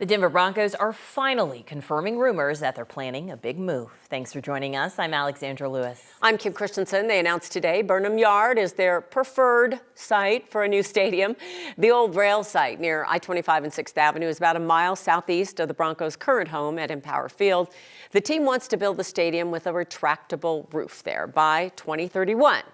The Denver Broncos are finally confirming rumors that they're planning a big move. Thanks for joining us. I'm Alexandra Lewis. I'm Kim Christensen. They announced today Burnham Yard is their preferred site for a new stadium. The old rail site near I-25 and 6th Avenue is about a mile southeast of the Broncos' current home at Empower Field. The team wants to build the stadium with a retractable roof there by 2031.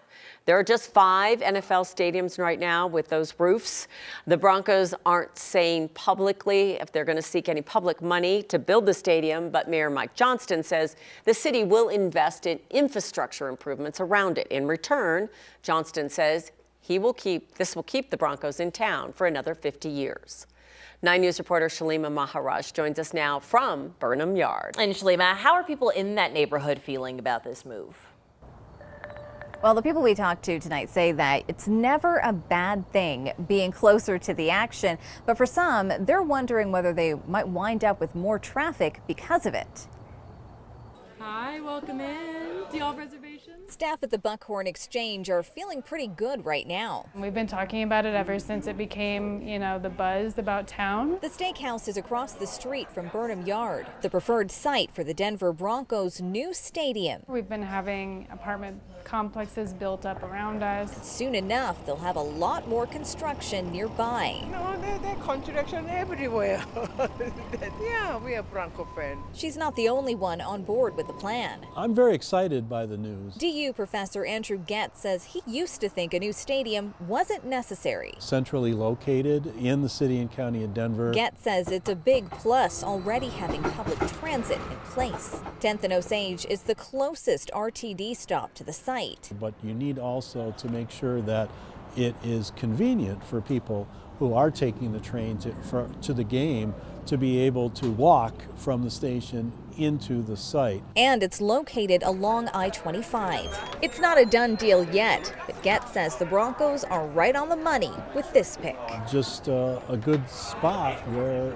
There are just 5 NFL stadiums right now with those roofs. The Broncos aren't saying publicly if they're going to seek any public money to build the stadium, but Mayor Mike Johnston says the city will invest in infrastructure improvements around it. In return, Johnston says this will keep the Broncos in town for another 50 years. 9 News reporter Shalima Maharaj joins us now from Burnham Yard. And Shalima, how are people in that neighborhood feeling about this move? Well, the people we talked to tonight say that it's never a bad thing being closer to the action, but for some, they're wondering whether they might wind up with more traffic because of it. Hi, welcome in. Do you all have reservations? Staff at the Buckhorn Exchange are feeling pretty good right now. We've been talking about it ever since it became, the buzz about town. The steakhouse is across the street from Burnham Yard, the preferred site for the Denver Broncos' new stadium. We've been having apartment complexes built up around us. Soon enough, they'll have a lot more construction nearby. There's construction everywhere. Yeah, we are Bronco fans. She's not the only one on board with the plan. I'm very excited by the news. DU professor Andrew Getz says he used to think a new stadium wasn't necessary. Centrally located in the city and county of Denver. Getz says it's a big plus already having public transit in place. 10th and Osage is the closest RTD stop to the site. But you need also to make sure that it is convenient for people who are taking the train to the game to be able to walk from the station into the site. And it's located along I-25. It's not a done deal yet, but Getz says the Broncos are right on the money with this pick. Just a good spot where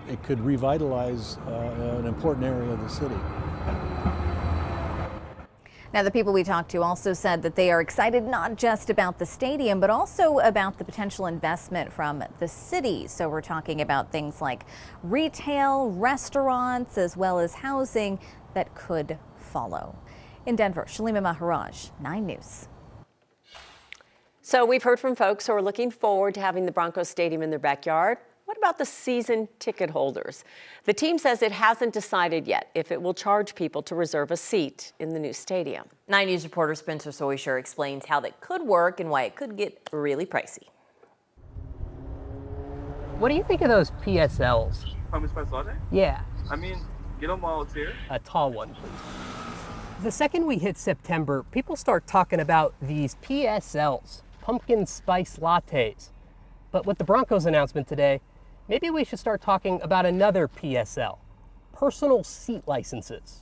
it could revitalize an important area of the city. Now, the people we talked to also said that they are excited not just about the stadium, but also about the potential investment from the city. So we're talking about things like retail, restaurants, as well as housing that could follow. In Denver, Shalima Maharaj, 9 News. So we've heard from folks who are looking forward to having the Broncos Stadium in their backyard. What about the season ticket holders? The team says it hasn't decided yet if it will charge people to reserve a seat in the new stadium. 9 News reporter Spencer Soysher explains how that could work and why it could get really pricey. What do you think of those PSLs? Pumpkin spice latte? Yeah. I mean, get them while it's here. A tall one, please. The second we hit September, people start talking about these PSLs, pumpkin spice lattes. But with the Broncos announcement today, maybe we should start talking about another PSL, personal seat licenses.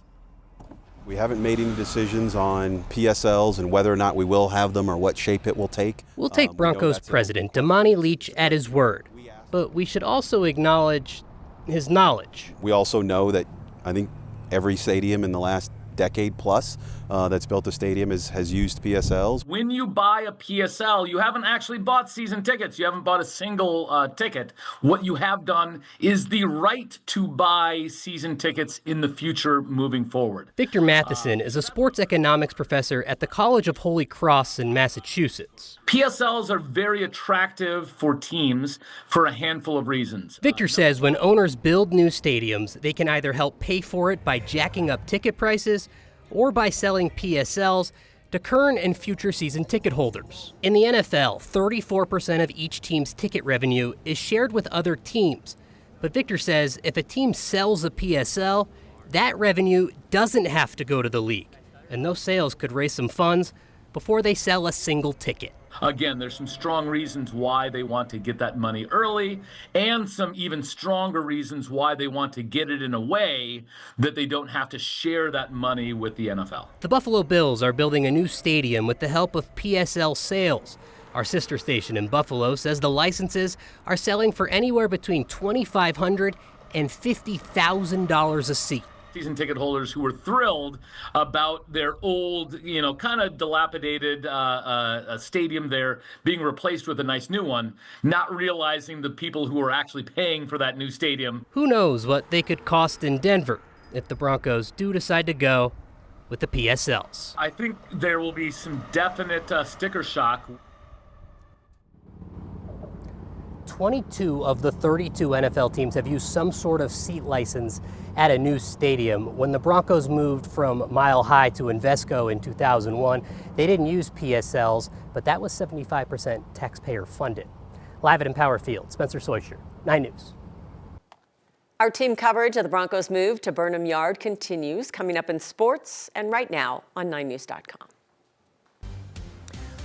We haven't made any decisions on PSLs and whether or not we will have them or what shape it will take. We'll take Broncos president Damani Leach at his word, but we should also acknowledge his knowledge. We also know that I think every stadium in the last decade plus that's built a stadium has used PSLs. When you buy a PSL, you haven't actually bought season tickets. You haven't bought a single ticket. What you have done is the right to buy season tickets in the future moving forward. Victor Matheson is a sports economics professor at the College of Holy Cross in Massachusetts. PSLs are very attractive for teams for a handful of reasons. Victor says when owners build new stadiums, they can either help pay for it by jacking up ticket prices or by selling PSLs to current and future season ticket holders. In the NFL, 34% of each team's ticket revenue is shared with other teams. But Victor says if a team sells a PSL, that revenue doesn't have to go to the league, and those sales could raise some funds before they sell a single ticket. Again, there's some strong reasons why they want to get that money early, and some even stronger reasons why they want to get it in a way that they don't have to share that money with the NFL. The Buffalo Bills are building a new stadium with the help of PSL sales. Our sister station in Buffalo says the licenses are selling for anywhere between $2,500 and $50,000 a seat. season ticket holders who were thrilled about their old, kind of dilapidated stadium there being replaced with a nice new one, not realizing the people who are actually paying for that new stadium. Who knows what they could cost in Denver if the Broncos do decide to go with the PSLs. I think there will be some definite sticker shock. 22 of the 32 NFL teams have used some sort of seat license at a new stadium. When the Broncos moved from Mile High to Invesco in 2001, they didn't use PSLs, but that was 75% taxpayer funded. Live at Empower Field, Spencer Soysher, 9 News. Our team coverage of the Broncos' move to Burnham Yard continues, coming up in sports and right now on 9news.com.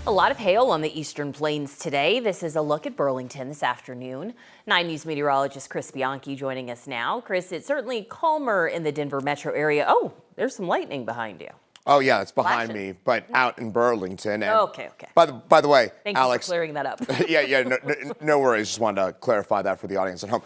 A lot of hail on the eastern plains today. This is a look at Burlington this afternoon. 9 News meteorologist Chris Bianchi joining us now. Chris, it's certainly calmer in the Denver metro area. Oh, there's some lightning behind you. Oh, yeah, it's behind me, but out in Burlington. And okay. By the way, Thank Alex. you for clearing that up. yeah, no worries. Just wanted to clarify that for the audience at home.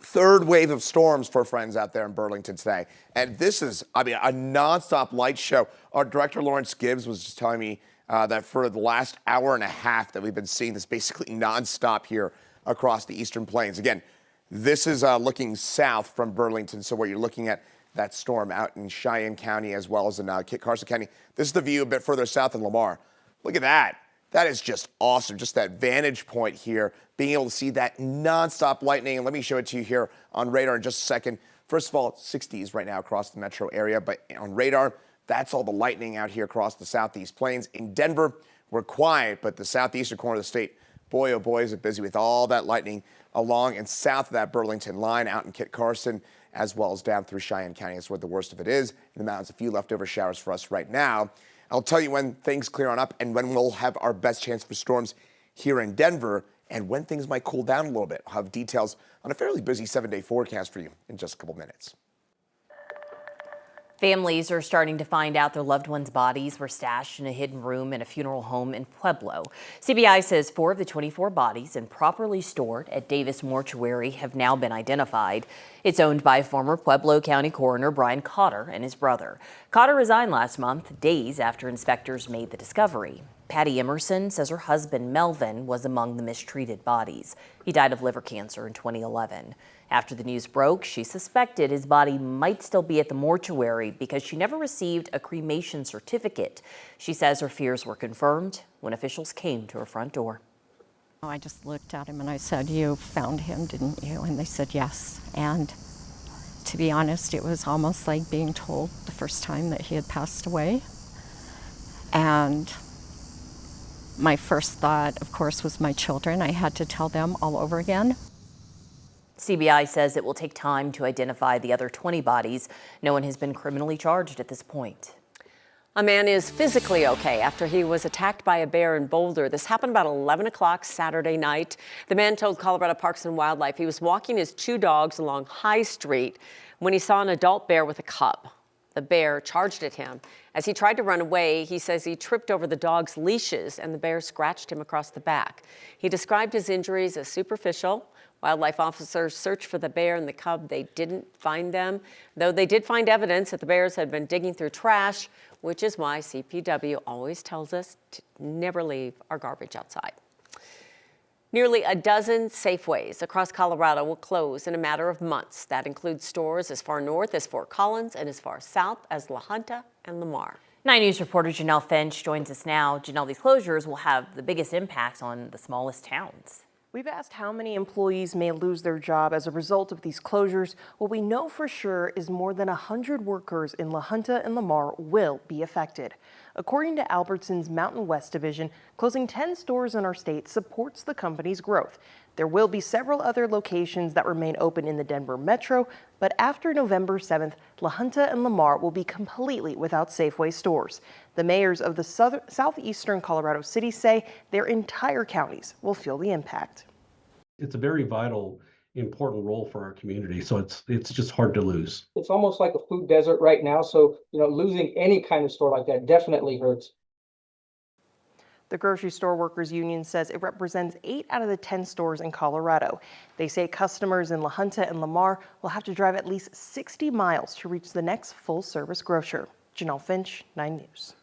Third wave of storms for friends out there in Burlington today. And this is, a nonstop light show. Our director, Lawrence Gibbs, was just telling me that for the last hour and a half that we've been seeing this basically nonstop here across the eastern plains. Again, this is looking south from Burlington, so where you're looking at that storm out in Cheyenne County as well as in Kit Carson County. This is the view a bit further south in Lamar. Look at that. That is just awesome, just that vantage point here, being able to see that nonstop lightning. And let me show it to you here on radar in just a second. First of all, 60s right now across the metro area, but on radar, that's all the lightning out here across the southeast plains. In Denver, we're quiet, but the southeastern corner of the state, boy, oh boy, is it busy with all that lightning along and south of that Burlington line out in Kit Carson, as well as down through Cheyenne County. That's where the worst of it is. In the mountains, a few leftover showers for us right now. I'll tell you when things clear on up and when we'll have our best chance for storms here in Denver and when things might cool down a little bit. I'll have details on a fairly busy 7-day forecast for you in just a couple minutes. Families are starting to find out their loved ones' bodies were stashed in a hidden room in a funeral home in Pueblo. CBI says 4 of the 24 bodies improperly stored at Davis Mortuary have now been identified. It's owned by former Pueblo County Coroner Brian Cotter and his brother. Cotter resigned last month, days after inspectors made the discovery. Patty Emerson says her husband Melvin was among the mistreated bodies. He died of liver cancer in 2011. After the news broke, she suspected his body might still be at the mortuary because she never received a cremation certificate. She says her fears were confirmed when officials came to her front door. I just looked at him and I said, "You found him, didn't you?" And they said yes. And to be honest, it was almost like being told the first time that he had passed away. And my first thought, of course, was my children. I had to tell them all over again. CBI says it will take time to identify the other 20 bodies. No one has been criminally charged at this point. A man is physically okay after he was attacked by a bear in Boulder. This happened about 11 o'clock Saturday night. The man told Colorado Parks and Wildlife he was walking his 2 dogs along High Street when he saw an adult bear with a cub. The bear charged at him. As he tried to run away, he says he tripped over the dog's leashes and the bear scratched him across the back. He described his injuries as superficial. Wildlife officers searched for the bear and the cub. They didn't find them, though they did find evidence that the bears had been digging through trash, which is why CPW always tells us to never leave our garbage outside. Nearly a dozen Safeways across Colorado will close in a matter of months. That includes stores as far north as Fort Collins and as far south as La Junta and Lamar. 9 News reporter Janelle Finch joins us now. Janelle, these closures will have the biggest impacts on the smallest towns. We've asked how many employees may lose their job as a result of these closures. What we know for sure is more than 100 workers in La Junta and Lamar will be affected. According to Albertson's Mountain West division, closing 10 stores in our state supports the company's growth. There will be several other locations that remain open in the Denver metro, but after November 7th, La Junta and Lamar will be completely without Safeway stores. The mayors of the southeastern Colorado cities say their entire counties will feel the impact. It's a very vital, important role for our community, so it's just hard to lose. It's almost like a food desert right now, so losing any kind of store like that definitely hurts. The grocery store workers union says it represents 8 out of the 10 stores in Colorado. They say customers in La Junta and Lamar will have to drive at least 60 miles to reach the next full-service grocer. Janelle Finch, 9 News.